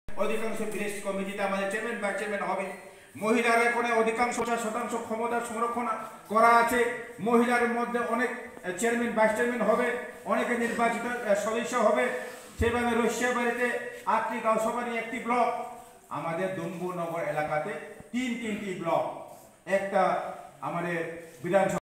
অধিকাংশ ভিলেজ কমিটিতে আমাদের চেয়ারম্যান ভাইস চেয়ারম্যান হবে। মহিলার এখানে অধিকাংশ 50% ক্ষমতা সংরক্ষণ করা আছে। মহিলার মধ্যে অনেক চেয়ারম্যান ভাইস চেয়ারম্যান হবে, অনেকে নির্বাচিত সদস্য হবে। সেভাবে রশিয়াবাড়িতে 8টি গাঁওসভা নিয়ে একটি ব্লক, আমাদের ডুম্বুনগর এলাকাতে তিনটি ব্লক, একটা আমাদের বিধানসভা।